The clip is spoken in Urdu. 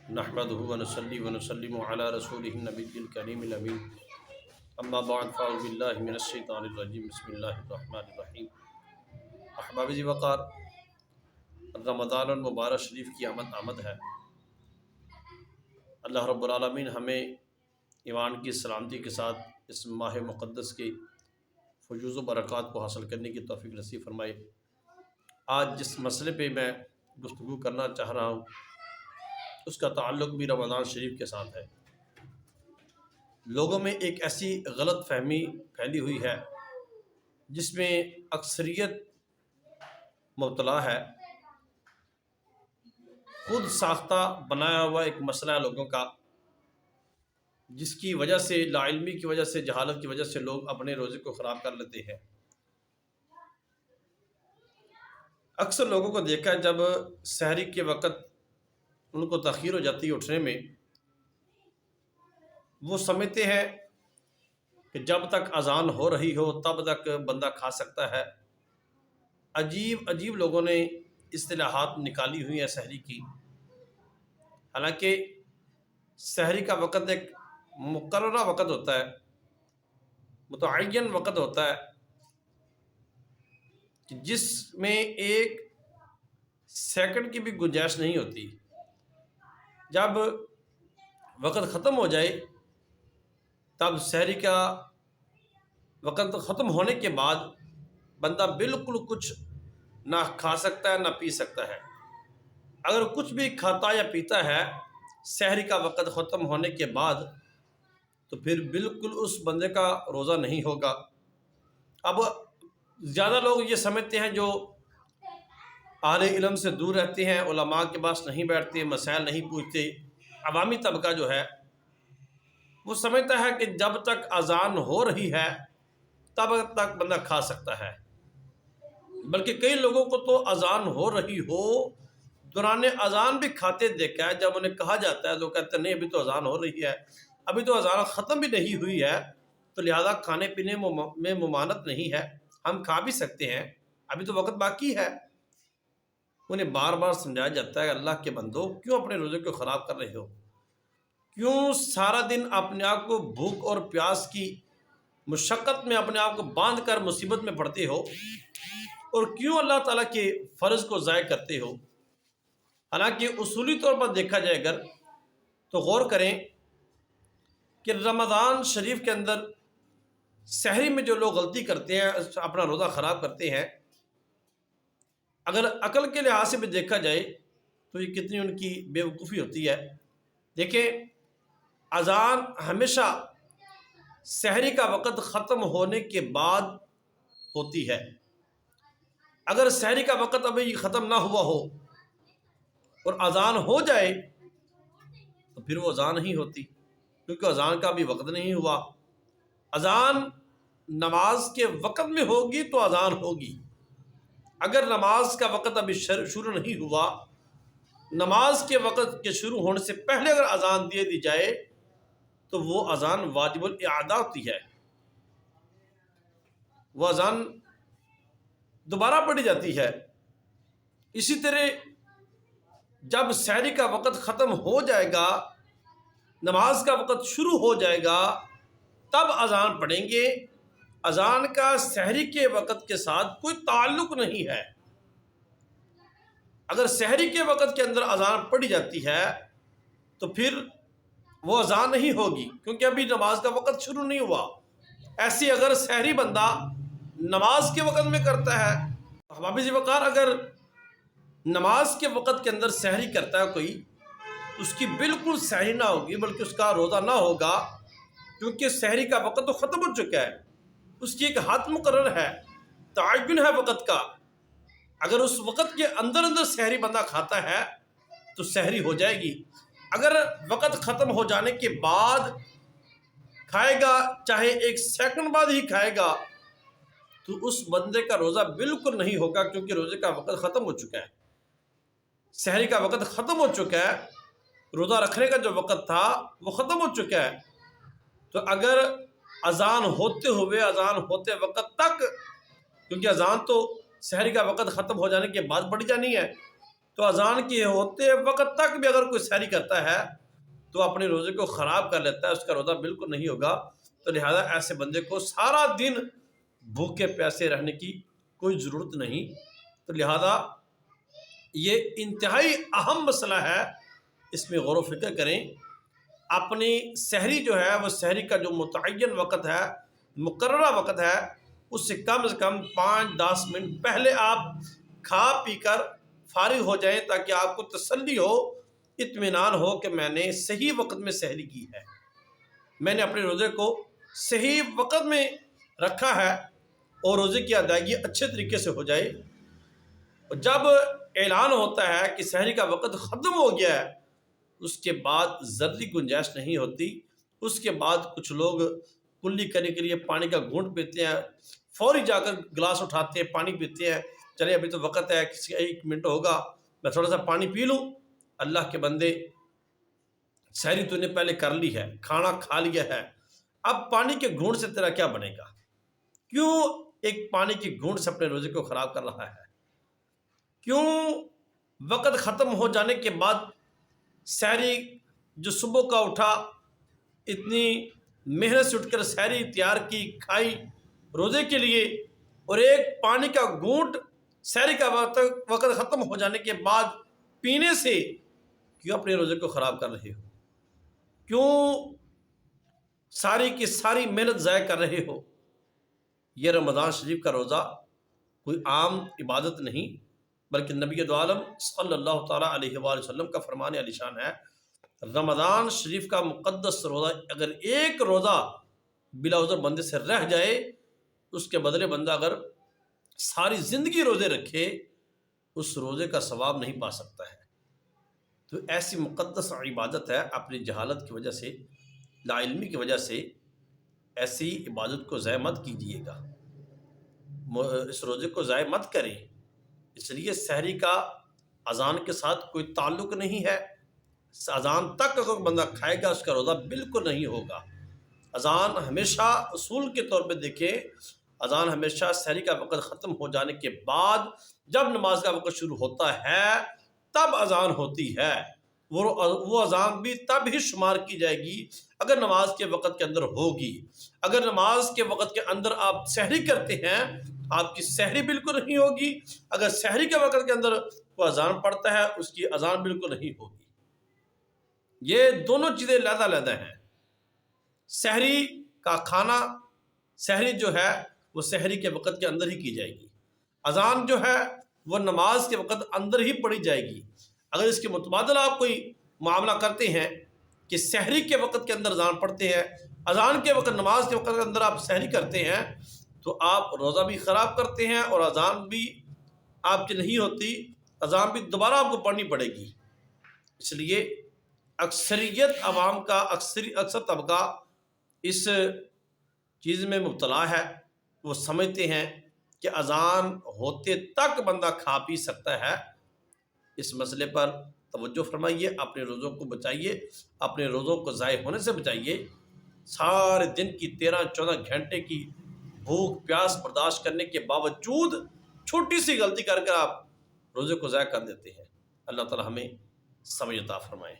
نحمده ونصلي ونسلم على رسوله النبي الكريم الأمين اما بعد فاعوذ باللہ من الشیطان الرجیم بسم اللہ الرحمن الرحیم۔ احباب جی وقار، رمضان المبارک شریف کی آمد ہے۔ اللہ رب العالمین ہمیں ایمان کی سلامتی کے ساتھ اس ماہ مقدس کی فیوز و برکات کو حاصل کرنے کی توفیق نصیب فرمائے۔ آج جس مسئلے پہ میں گفتگو کرنا چاہ رہا ہوں اس کا تعلق بھی رمضان شریف کے ساتھ ہے۔ لوگوں میں ایک ایسی غلط فہمی پھیلی ہوئی ہے جس میں اکثریت مبتلا ہے۔ خود ساختہ بنایا ہوا ایک مسئلہ ہے لوگوں کا، جس کی وجہ سے، لا علمی کی وجہ سے، جہالت کی وجہ سے لوگ اپنے روزے کو خراب کر لیتے ہیں۔ اکثر لوگوں کو دیکھا ہے جب سحری کے وقت ان کو تاخیر ہو جاتی ہے اٹھنے میں، وہ سمجھتے ہیں کہ جب تک اذان ہو رہی ہو تب تک بندہ کھا سکتا ہے۔ عجیب لوگوں نے اصطلاحات نکالی ہوئی ہیں سحری کی، حالانکہ سحری کا وقت ایک مقررہ وقت ہوتا ہے، متعین وقت ہوتا ہے، جس میں ایک سیکنڈ کی بھی گنجائش نہیں ہوتی۔ جب وقت ختم ہو جائے تب سحری کا وقت ختم ہونے کے بعد بندہ بالکل کچھ نہ کھا سکتا ہے نہ پی سکتا ہے۔ اگر کچھ بھی کھاتا یا پیتا ہے سحری کا وقت ختم ہونے کے بعد تو پھر بالکل اس بندے کا روزہ نہیں ہوگا۔ اب زیادہ لوگ یہ سمجھتے ہیں جو اہل علم سے دور رہتے ہیں، علماء کے پاس نہیں بیٹھتے، مسائل نہیں پوچھتے، عوامی طبقہ جو ہے وہ سمجھتا ہے کہ جب تک اذان ہو رہی ہے تب تک بندہ کھا سکتا ہے۔ بلکہ کئی لوگوں کو تو اذان ہو رہی ہو دوران اذان بھی کھاتے دیکھا ہے۔ جب انہیں کہا جاتا ہے تو کہتے ہیں نہیں ابھی تو اذان ہو رہی ہے، ابھی تو اذان ختم بھی نہیں ہوئی ہے، تو لہذا کھانے پینے میں ممانعت نہیں ہے، ہم کھا بھی سکتے ہیں، ابھی تو وقت باقی ہے۔ انہیں بار بار سمجھایا جاتا ہے اللہ کے بندو کیوں اپنے روزے کو خراب کر رہے ہو، کیوں سارا دن اپنے آپ کو بھوک اور پیاس کی مشقت میں اپنے آپ کو باندھ کر مصیبت میں پڑتے ہو، اور کیوں اللہ تعالیٰ کے فرض کو ضائع کرتے ہو۔ حالانکہ اصولی طور پر دیکھا جائے اگر تو غور کریں کہ رمضان شریف کے اندر سحری میں جو لوگ غلطی کرتے ہیں، اپنا روزہ خراب کرتے ہیں، اگر عقل کے لحاظ سے بھی دیکھا جائے تو یہ کتنی ان کی بے وقوفی ہوتی ہے۔ دیکھیں، اذان ہمیشہ سحری کا وقت ختم ہونے کے بعد ہوتی ہے۔ اگر سحری کا وقت ابھی ختم نہ ہوا ہو اور اذان ہو جائے تو پھر وہ اذان نہیں ہوتی، کیونکہ اذان کا بھی وقت نہیں ہوا۔ اذان نماز کے وقت میں ہوگی تو اذان ہوگی۔ اگر نماز کا وقت ابھی شروع نہیں ہوا، نماز کے وقت کے شروع ہونے سے پہلے اگر اذان دے دی جائے تو وہ اذان واجب الاعادہ ہوتی ہے، وہ اذان دوبارہ پڑھی جاتی ہے۔ اسی طرح جب سحری کا وقت ختم ہو جائے گا، نماز کا وقت شروع ہو جائے گا، تب اذان پڑھیں گے۔ اذان کا سحری کے وقت کے ساتھ کوئی تعلق نہیں ہے۔ اگر سحری کے وقت کے اندر اذان پڑھی جاتی ہے تو پھر وہ اذان نہیں ہوگی، کیونکہ ابھی نماز کا وقت شروع نہیں ہوا۔ ایسی اگر سحری بندہ نماز کے وقت میں کرتا ہے، احباب جی وقار، اگر نماز کے وقت کے اندر سحری کرتا ہے کوئی، اس کی بالکل سحری نہ ہوگی بلکہ اس کا روزہ نہ ہوگا، کیونکہ سحری کا وقت تو ختم ہو چکا ہے، اس کی ایک حد مقرر ہے، تعین ہے وقت کا۔ اگر اس وقت کے اندر سحری بندہ کھاتا ہے تو سحری ہو جائے گی۔ اگر وقت ختم ہو جانے کے بعد کھائے گا، چاہے ایک سیکنڈ بعد ہی کھائے گا، تو اس بندے کا روزہ بالکل نہیں ہوگا، کیونکہ روزے کا وقت ختم ہو چکا ہے، سحری کا وقت ختم ہو چکا ہے، روزہ رکھنے کا جو وقت تھا وہ ختم ہو چکا ہے۔ تو اگر اذان ہوتے ہوئے، اذان ہوتے وقت تک، کیونکہ اذان تو سحری کا وقت ختم ہو جانے کے بعد پڑھی جانی ہے، تو اذان کے ہوتے وقت تک بھی اگر کوئی سحری کرتا ہے تو اپنے روزے کو خراب کر لیتا ہے، اس کا روزہ بالکل نہیں ہوگا۔ تو لہذا ایسے بندے کو سارا دن بھوکے پیاسے رہنے کی کوئی ضرورت نہیں۔ تو لہذا یہ انتہائی اہم مسئلہ ہے، اس میں غور و فکر کریں۔ اپنی سحری جو ہے وہ سحری کا جو متعین وقت ہے، مقررہ وقت ہے، اس سے کم 5-10 منٹ پہلے آپ کھا پی کر فارغ ہو جائیں، تاکہ آپ کو تسلی ہو، اطمینان ہو کہ میں نے صحیح وقت میں سحری کی ہے، میں نے اپنے روزے کو صحیح وقت میں رکھا ہے، اور روزے کی ادائیگی اچھے طریقے سے ہو جائے۔ اور جب اعلان ہوتا ہے کہ سحری کا وقت ختم ہو گیا ہے، اس کے بعد ذرہ گنجائش نہیں ہوتی۔ اس کے بعد کچھ لوگ کلی کرنے کے لیے پانی کا گھونٹ پیتے ہیں، فوری جا کر گلاس اٹھاتے ہیں، پانی پیتے ہیں، چلے ابھی تو وقت ہے، کسی 1 منٹ ہوگا، میں تھوڑا سا پانی پی لوں۔ اللہ کے بندے، سحری تو نے پہلے کر لی ہے، کھانا کھا لیا ہے، اب پانی کے گھونٹ سے تیرا کیا بنے گا؟ کیوں ایک پانی کے گھونٹ سے اپنے روزے کو خراب کر رہا ہے؟ کیوں وقت ختم ہو جانے کے بعد سحری جو صبح کا اٹھا، اتنی محنت سے اٹھ کر سحری تیار کی، کھائی روزے کے لیے، اور ایک پانی کا گھونٹ سحری کا وقت ختم ہو جانے کے بعد پینے سے کیوں اپنے روزے کو خراب کر رہے ہو؟ کیوں ساری کی ساری محنت ضائع کر رہے ہو؟ یہ رمضان شریف کا روزہ کوئی عام عبادت نہیں، بلکہ نبی دو عالم صلی اللہ تعالیٰ علیہ وآلہ وسلم کا فرمان علی شان ہے۔ رمضان شریف کا مقدس روزہ، اگر ایک روزہ بلا عذر بندے سے رہ جائے، اس کے بدلے بندہ اگر ساری زندگی روزے رکھے، اس روزے کا ثواب نہیں پا سکتا ہے۔ تو ایسی مقدس عبادت ہے، اپنی جہالت کی وجہ سے، لا علمی کی وجہ سے ایسی عبادت کو ضائع مت کیجیے گا، اس روزے کو ضائع مت کریں۔ اس لیے سحری کا اذان کے ساتھ کوئی تعلق نہیں ہے۔ اذان تک اگر بندہ کھائے گا، اس کا روزہ بالکل نہیں ہوگا۔ اذان ہمیشہ اصول کے طور پہ دیکھیں، اذان ہمیشہ سحری کا وقت ختم ہو جانے کے بعد، جب نماز کا وقت شروع ہوتا ہے تب اذان ہوتی ہے۔ وہ اذان بھی تب ہی شمار کی جائے گی اگر نماز کے وقت کے اندر ہوگی۔ اگر نماز کے وقت کے اندر آپ سحری کرتے ہیں، آپ کی سحری بالکل نہیں ہوگی۔ اگر سحری کے وقت کے اندر وہ اذان پڑھتا ہے، اس کی اذان بالکل نہیں ہوگی۔ یہ دونوں چیزیں علیحدہ ہیں۔ سحری کا کھانا، سحری جو ہے وہ سحری کے وقت کے اندر ہی کی جائے گی، اذان جو ہے وہ نماز کے وقت اندر ہی پڑھی جائے گی۔ اگر اس کے متبادل آپ کوئی معاملہ کرتے ہیں کہ سحری کے وقت کے اندر اذان پڑھتے ہیں، اذان کے وقت، نماز کے وقت کے اندر آپ سحری کرتے ہیں، تو آپ روزہ بھی خراب کرتے ہیں، اور اذان بھی آپ کی نہیں ہوتی، اذان بھی دوبارہ آپ کو پڑھنی پڑے گی۔ اس لیے اکثریت عوام کا، اکثر طبقہ اس چیز میں مبتلا ہے، وہ سمجھتے ہیں کہ اذان ہوتے تک بندہ کھا پی سکتا ہے۔ اس مسئلے پر توجہ فرمائیے، اپنے روزوں کو بچائیے، اپنے روزوں کو ضائع ہونے سے بچائیے۔ سارے دن کی 13-14 گھنٹے کی بھوک پیاس برداشت کرنے کے باوجود چھوٹی سی غلطی کر آپ روزے کو ضائع کر دیتے ہیں۔ اللہ تعالی ہمیں سمجھ عطا فرمائے۔